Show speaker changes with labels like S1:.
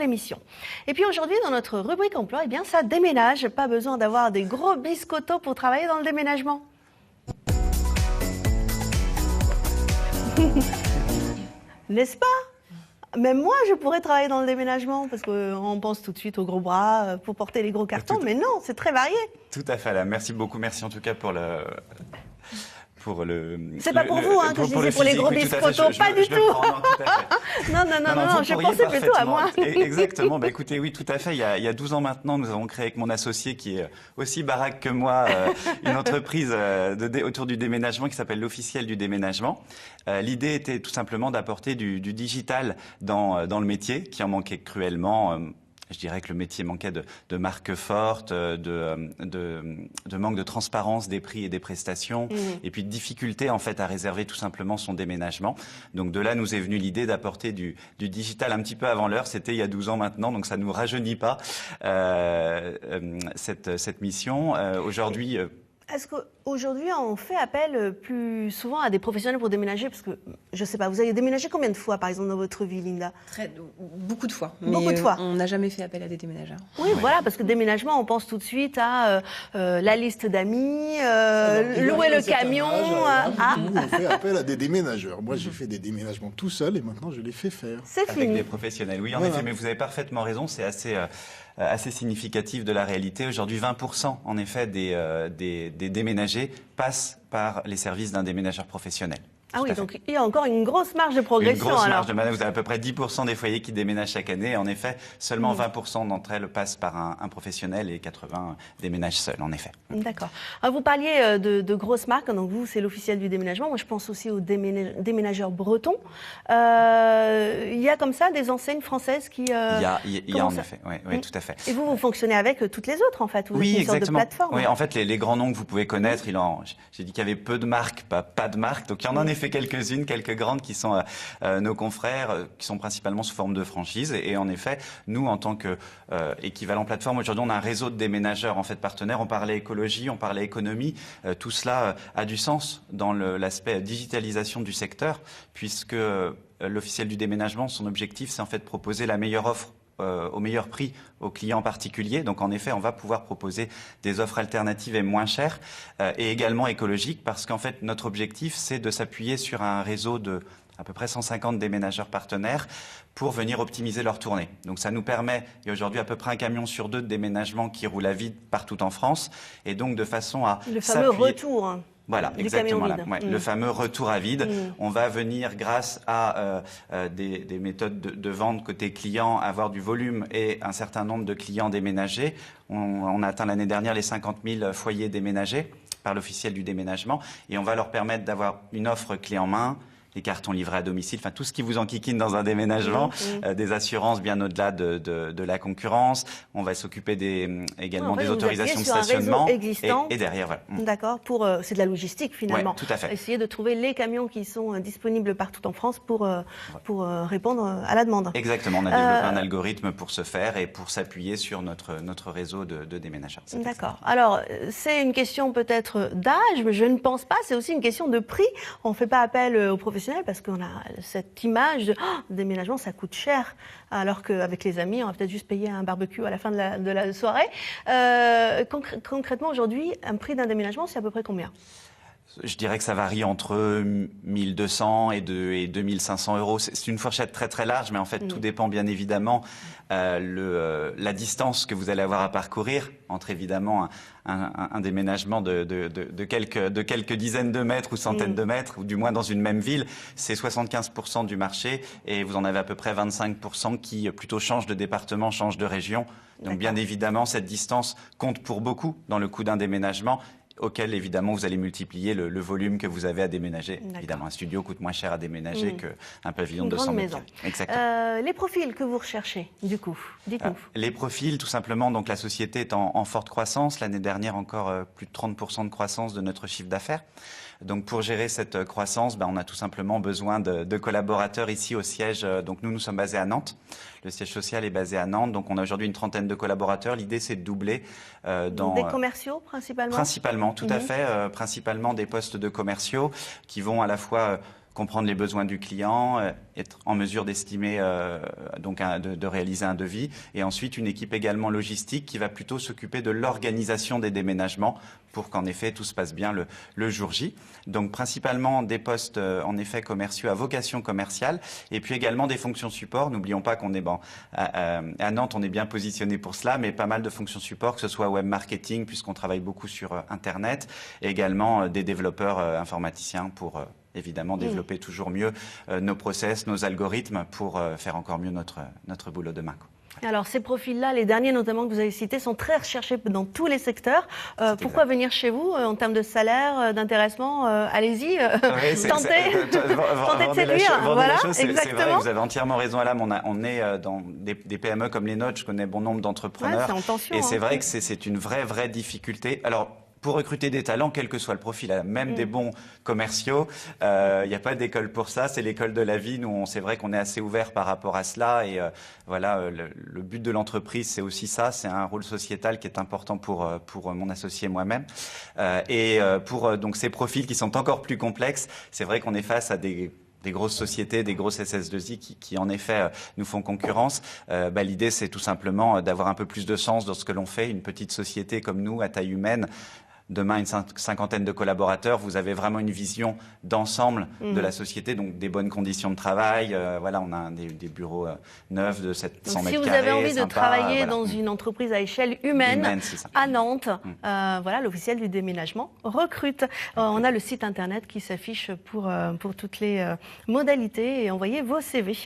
S1: l'émission. Et puis aujourd'hui, dans notre rubrique emploi, eh bien, ça déménage. Pas besoin d'avoir des gros biscottos pour travailler dans le déménagement. N'est-ce pas? Même moi, je pourrais travailler dans le déménagement, parce qu'on pense tout de suite aux gros bras pour porter les gros cartons, mais non, c'est très varié.
S2: Tout à fait, là. Merci beaucoup, merci en tout cas pour le...
S1: C'est pas pour vous hein, que je disais pour les gros biscottos, pas du tout. Non, je pensais plutôt à moi.
S2: Exactement, bah, écoutez, oui, tout à fait. Il y a 12 ans maintenant, nous avons créé avec mon associé, qui est aussi baraque que moi, une entreprise autour du déménagement qui s'appelle l'Officiel du déménagement. L'idée était tout simplement d'apporter du digital dans le métier, qui en manquait cruellement. Je dirais que le métier manquait de marques fortes, de manque de transparence des prix et des prestations, et puis de difficulté en fait à réserver tout simplement son déménagement. Donc de là nous est venue l'idée d'apporter du digital un petit peu avant l'heure. C'était il y a 12 ans maintenant, donc ça ne nous rajeunit pas cette mission. Aujourd'hui...
S1: Est-ce qu'aujourd'hui, on fait appel plus souvent à des professionnels pour déménager? Parce que, je ne sais pas, vous avez déménagé combien de fois, par exemple, dans votre vie, Linda?
S3: Beaucoup de fois.
S1: Beaucoup de fois.
S3: On n'a jamais fait appel à des déménageurs.
S1: Oui, voilà, parce que déménagement, on pense tout de suite à la liste d'amis, louer le camion.
S4: On fait appel à des déménageurs. Moi, j'ai fait des déménagements tout seul et maintenant, je les fais faire.
S1: C'est fini.
S2: Avec des professionnels, oui, en effet, mais vous avez parfaitement raison, c'est assez significatif de la réalité. Aujourd'hui, 20% en effet des déménagés passent par les services d'un déménageur professionnel.
S1: Ah oui, donc il y a encore une grosse marge de progression.
S2: Une grosse marge de manœuvre. Vous avez à peu près 10% des foyers qui déménagent chaque année. Et en effet, seulement 20% d'entre elles passent par un professionnel et 80% déménagent seuls, en effet.
S1: D'accord. Alors, vous parliez de grosses marques. Donc vous, c'est l'Officiel du déménagement. Moi, je pense aussi aux déménageurs bretons. Il y a comme ça des enseignes françaises qui...
S2: Il y a en effet, oui, tout à fait.
S1: Et vous fonctionnez avec toutes les autres, en fait. Vous
S2: oui,
S1: êtes une sorte de plateforme.
S2: Oui, en fait, les grands noms que vous pouvez connaître, j'ai dit qu'il y avait peu de marques, pas de marques. Donc il y en a en effet quelques-unes, quelques grandes qui sont nos confrères, qui sont principalement sous forme de franchise. Et en effet, nous, en tant que équivalent plateforme, aujourd'hui, on a un réseau de déménageurs en fait partenaires. On parlait écologie, on parlait économie. Tout cela a du sens dans l'aspect digitalisation du secteur, puisque l'Officiel du déménagement, son objectif, c'est en fait de proposer la meilleure offre au meilleur prix aux clients particuliers. Donc en effet, on va pouvoir proposer des offres alternatives et moins chères et également écologiques, parce qu'en fait, notre objectif, c'est de s'appuyer sur un réseau de à peu près 150 déménageurs partenaires pour venir optimiser leur tournée. Donc ça nous permet, il y a aujourd'hui à peu près 1 camion sur 2 de déménagement qui roule à vide partout en France, et donc de façon à
S1: le fameux retour.
S2: Voilà, exactement là. Ouais, le fameux retour à vide. On va venir, grâce à des méthodes de vente côté client, avoir du volume et un certain nombre de clients déménagés. On a atteint l'année dernière les 50 000 foyers déménagés par l'Officiel du déménagement, et on va leur permettre d'avoir une offre clé en main, les cartons livrés à domicile, enfin tout ce qui vous enquiquine dans un déménagement, des assurances bien au-delà de la concurrence. On va s'occuper également des autorisations de stationnement et derrière. Voilà.
S1: D'accord, c'est de la logistique finalement.
S2: Ouais, tout à fait.
S1: Essayer de trouver les camions qui sont disponibles partout en France pour répondre à la demande.
S2: Exactement, on a développé un algorithme pour ce faire et pour s'appuyer sur notre réseau de déménageurs.
S1: D'accord. Alors, c'est une question peut-être d'âge, mais je ne pense pas. C'est aussi une question de prix. On ne fait pas appel aux professionnels parce qu'on a cette image de déménagement, ça coûte cher, alors qu'avec les amis, on va peut-être juste payer un barbecue à la fin de la soirée. Concrètement, aujourd'hui, un prix d'un déménagement, c'est à peu près combien ?
S2: Je dirais que ça varie entre 1 200 et 2 500 euros. C'est une fourchette très très large, mais en fait tout dépend bien évidemment la distance que vous allez avoir à parcourir entre évidemment un déménagement de quelques dizaines de mètres ou centaines de mètres, ou du moins dans une même ville. C'est 75% du marché, et vous en avez à peu près 25% qui plutôt changent de département, changent de région. Donc bien évidemment, cette distance compte pour beaucoup dans le coût d'un déménagement, auquel, évidemment, vous allez multiplier le volume que vous avez à déménager. Évidemment, un studio coûte moins cher à déménager qu'un pavillon de 200 mètres.
S1: Exactement. Les profils que vous recherchez, du coup, dites-nous.
S2: Les profils, tout simplement, donc la société est en forte croissance. L'année dernière, encore plus de 30% de croissance de notre chiffre d'affaires. Donc pour gérer cette croissance, on a tout simplement besoin de collaborateurs ici au siège. Donc nous sommes basés à Nantes. Le siège social est basé à Nantes. Donc on a aujourd'hui une trentaine de collaborateurs. L'idée, c'est de doubler dans...
S1: Des commerciaux, principalement ?
S2: Principalement, tout à fait. Principalement des postes de commerciaux qui vont à la fois comprendre les besoins du client, être en mesure d'estimer, de réaliser un devis, et ensuite une équipe également logistique qui va plutôt s'occuper de l'organisation des déménagements pour qu'en effet tout se passe bien le jour J. Donc principalement des postes en effet commerciaux à vocation commerciale, et puis également des fonctions support. N'oublions pas qu'on est à Nantes, on est bien positionné pour cela, mais pas mal de fonctions support, que ce soit web marketing puisqu'on travaille beaucoup sur Internet, et également des développeurs informaticiens pour évidemment développer toujours mieux nos process, nos algorithmes pour faire encore mieux notre boulot demain.
S1: Alors ces profils-là, les derniers notamment que vous avez cités, sont très recherchés dans tous les secteurs. Pourquoi venir chez vous en termes de salaire, d'intéressement? Allez-y, tentez de séduire. Voilà, exactement.
S2: C'est vrai, vous avez entièrement raison, Alam. On est dans des PME comme les nôtres. Je connais bon nombre d'entrepreneurs.
S1: Ouais, c'est en tension,
S2: et c'est vrai que c'est une vraie difficulté. Alors, pour recruter des talents, quel que soit le profil, même des bons commerciaux, il n'y a pas d'école pour ça, c'est l'école de la vie. Nous, c'est vrai qu'on est assez ouvert par rapport à cela, et voilà, le but de l'entreprise, c'est aussi ça, c'est un rôle sociétal qui est important pour mon associé et moi-même. Pour donc ces profils qui sont encore plus complexes, c'est vrai qu'on est face à des grosses sociétés, des grosses SS2I qui en effet nous font concurrence. L'idée, c'est tout simplement d'avoir un peu plus de sens dans ce que l'on fait. Une petite société comme nous, à taille humaine, demain une cinquantaine de collaborateurs, vous avez vraiment une vision d'ensemble de la société, donc des bonnes conditions de travail. Voilà, on a des bureaux neufs de 700 mètres carrés.
S1: Si vous avez envie de travailler dans une entreprise à échelle humaine à Nantes, voilà, l'officiel du déménagement recrute. On a le site internet qui s'affiche pour toutes les modalités, et envoyez vos CV.